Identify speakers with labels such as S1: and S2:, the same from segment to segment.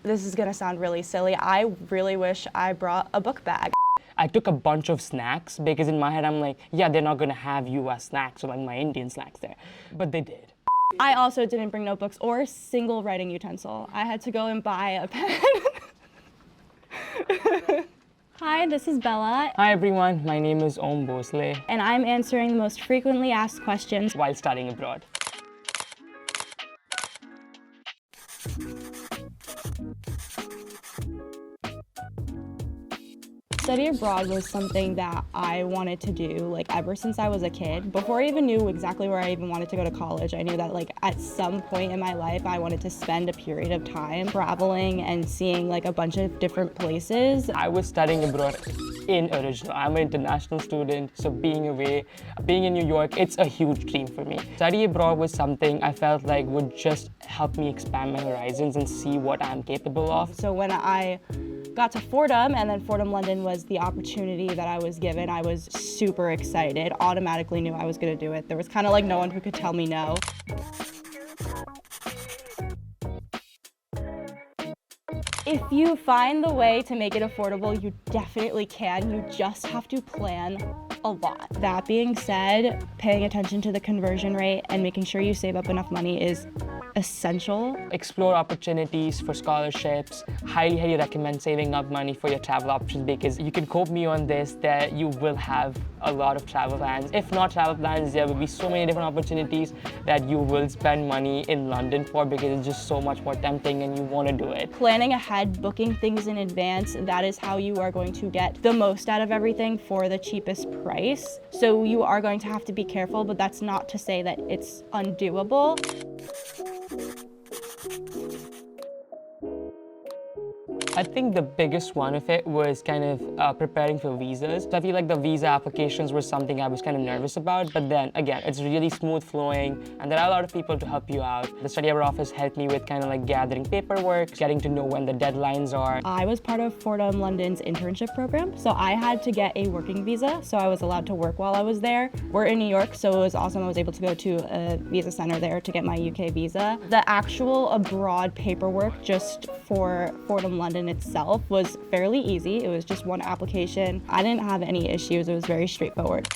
S1: This is gonna sound really silly. I really wish I brought a book bag.
S2: I took a bunch of snacks because in my head I'm like, yeah, they're not gonna have US snacks or like my Indian snacks there. But they did.
S1: I also didn't bring notebooks or a single writing utensil. I had to go and buy a pen. Hi, this is Bella.
S2: Hi everyone, my name is Om Bhosle.
S1: And I'm answering the most frequently asked questions
S2: While studying abroad.
S1: Study abroad was something that I wanted to do like ever since I was a kid. Before I even knew exactly where I even wanted to go to college, I knew that like at some point in my life I wanted to spend a period of time traveling and seeing like a bunch of different places.
S2: I was studying abroad in original. I'm an international student, so being away, being in New York, it's a huge dream for me. Study abroad was something I felt like would just help me expand my horizons and see what I'm capable of.
S1: So when I got to Fordham, and then Fordham London was the opportunity that I was given, I was super excited, automatically knew I was gonna do it. There was kind of like no one who could tell me no. If you find the way to make it affordable, you definitely can. You just have to plan a lot. That being said, paying attention to the conversion rate and making sure you save up enough money is essential.
S2: Explore opportunities for scholarships. Highly recommend saving up money for your travel options because you can quote me on this that you will have a lot of travel plans. If not travel plans, there will be so many different opportunities that you will spend money in London for because it's just so much more tempting and you want to do it.
S1: Planning ahead, booking things in advance, that is how you are going to get the most out of everything for the cheapest price. So you are going to have to be careful, but that's not to say that it's undoable.
S2: I think the biggest one of it was kind of preparing for visas. So I feel like the visa applications were something I was kind of nervous about, but then again, it's really smooth flowing and there are a lot of people to help you out. The study abroad office helped me with kind of like gathering paperwork, getting to know when the deadlines are.
S1: I was part of Fordham London's internship program, so I had to get a working visa, so I was allowed to work while I was there. We're in New York, so it was awesome. I was able to go to a visa center there to get my UK visa. The actual abroad paperwork just for Fordham London itself was fairly easy. It was just one application. I didn't have any issues. It was very straightforward.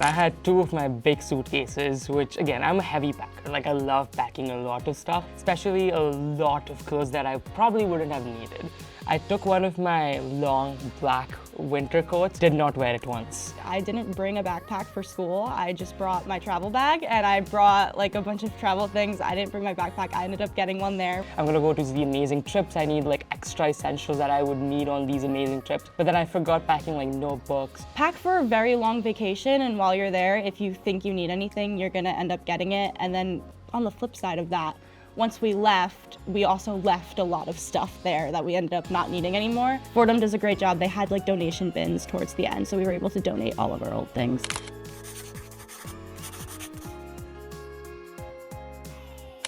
S2: I had two of my big suitcases, which again, I'm a heavy packer. Like I love packing a lot of stuff, especially a lot of clothes that I probably wouldn't have needed. I took one of my long black winter coats, did not wear it once.
S1: I didn't bring a backpack for school. I just brought my travel bag and I brought like a bunch of travel things. I didn't bring my backpack. I ended up getting one there.
S2: I'm gonna go to the amazing trips. I need like extra essentials that I would need on these amazing trips. But then I forgot packing like notebooks.
S1: Pack for a very long vacation, and while you're there, if you think you need anything, you're gonna end up getting it. And then on the flip side of that, once we left, we also left a lot of stuff there that we ended up not needing anymore. Fordham does a great job. They had like donation bins towards the end, so we were able to donate all of our old things.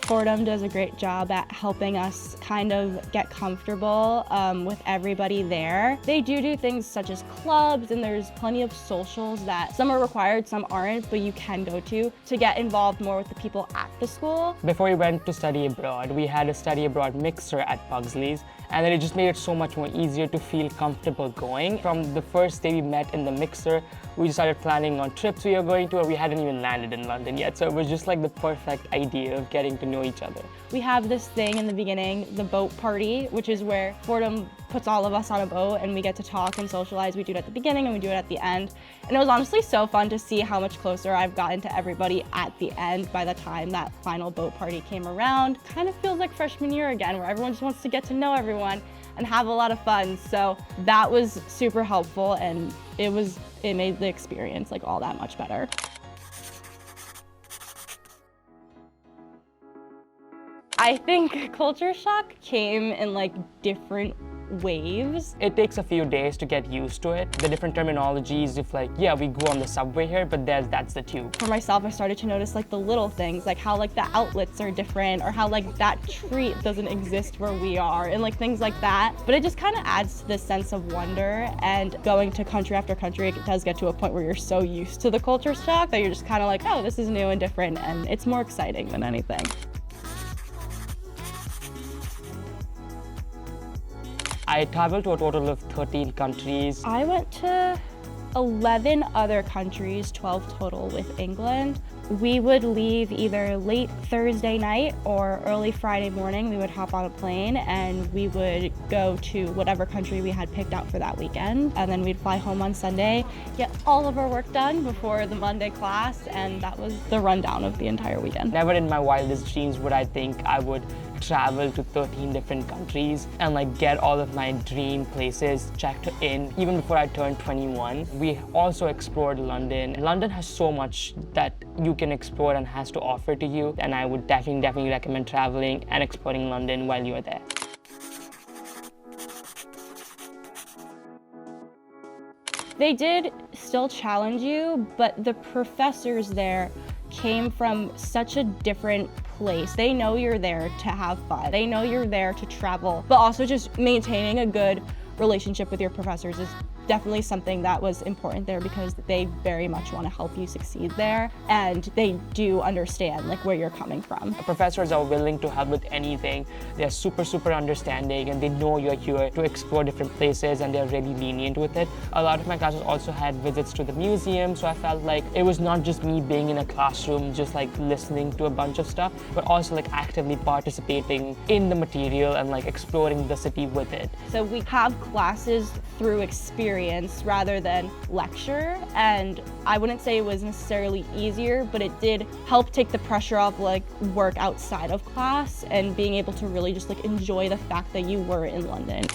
S1: Fordham does a great job at helping us kind of get comfortable with everybody there. They do things such as clubs, and there's plenty of socials that some are required, some aren't, but you can go to get involved more with the people at the school.
S2: Before we went to study abroad, we had a study abroad mixer at Pugsley's, and then it just made it so much more easier to feel comfortable going. From the first day we met in the mixer, we started planning on trips we were going to, or we hadn't even landed in London yet, so it was just like the perfect idea of getting to know each other.
S1: We have this thing in the beginning, the boat party, which is where Fordham puts all of us on a boat and we get to talk and socialize. We do it at the beginning and we do it at the end. And it was honestly so fun to see how much closer I've gotten to everybody at the end by the time that final boat party came around. Kind of feels like freshman year again, where everyone just wants to get to know everyone and have a lot of fun. So that was super helpful, and it made the experience like all that much better. I think culture shock came in like different waves.
S2: It takes a few days to get used to it. The different terminologies of like, yeah, we go on the subway here, but that's the tube.
S1: For myself, I started to notice like the little things, like how like the outlets are different, or how like that treat doesn't exist where we are, and like things like that. But it just kind of adds to this sense of wonder, and going to country after country, it does get to a point where you're so used to the culture shock that you're just kind of like, oh, this is new and different, and it's more exciting than anything.
S2: I traveled to a total of 13 countries.
S1: I went to 11 other countries, 12 total with England. We would leave either late Thursday night or early Friday morning. We would hop on a plane and we would go to whatever country we had picked out for that weekend. And then we'd fly home on Sunday, get all of our work done before the Monday class, and that was the rundown of the entire weekend.
S2: Never in my wildest dreams would I think I would travel to 13 different countries and like get all of my dream places checked in even before I turned 21. We also explored London. London has so much that you can explore and has to offer to you, and I would definitely recommend traveling and exploring London while you're there.
S1: They did still challenge you, but the professors there came from such a different place. They know you're there to have fun. They know you're there to travel, but also just maintaining a good relationship with your professors is definitely something that was important there, because they very much want to help you succeed there, and they do understand like where you're coming from.
S2: Professors are willing to help with anything. They're super understanding, and they know you're here to explore different places, and they're really lenient with it. A lot of my classes also had visits to the museum, so I felt like it was not just me being in a classroom just like listening to a bunch of stuff, but also like actively participating in the material and like exploring the city with it.
S1: So we have classes through experience rather than lecture, and I wouldn't say it was necessarily easier, but it did help take the pressure off like work outside of class and being able to really just like enjoy the fact that you were in London.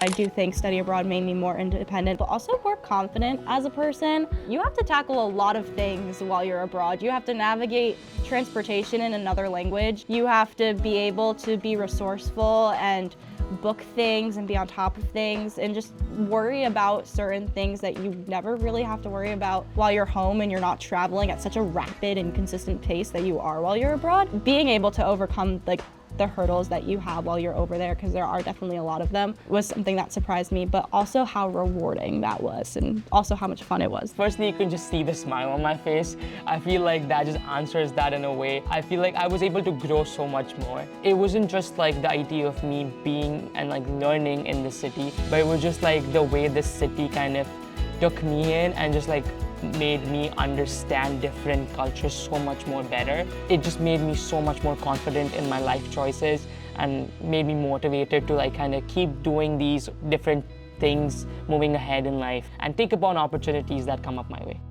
S1: I do think study abroad made me more independent, but also more confident as a person. You have to tackle a lot of things while you're abroad. You have to navigate transportation in another language. You have to be able to be resourceful and book things and be on top of things and just worry about certain things that you never really have to worry about while you're home and you're not traveling at such a rapid and consistent pace that you are while you're abroad. Being able to overcome like the hurdles that you have while you're over there, because there are definitely a lot of them, was something that surprised me, but also how rewarding that was and also how much fun it was.
S2: Firstly, you can just see the smile on my face. I feel like that just answers that in a way. I feel like I was able to grow so much more. It wasn't just like the idea of me being and like learning in the city, but it was just like the way this city kind of took me in and just like made me understand different cultures so much more better. It just made me so much more confident in my life choices and made me motivated to like kind of keep doing these different things, moving ahead in life, and take upon opportunities that come up my way.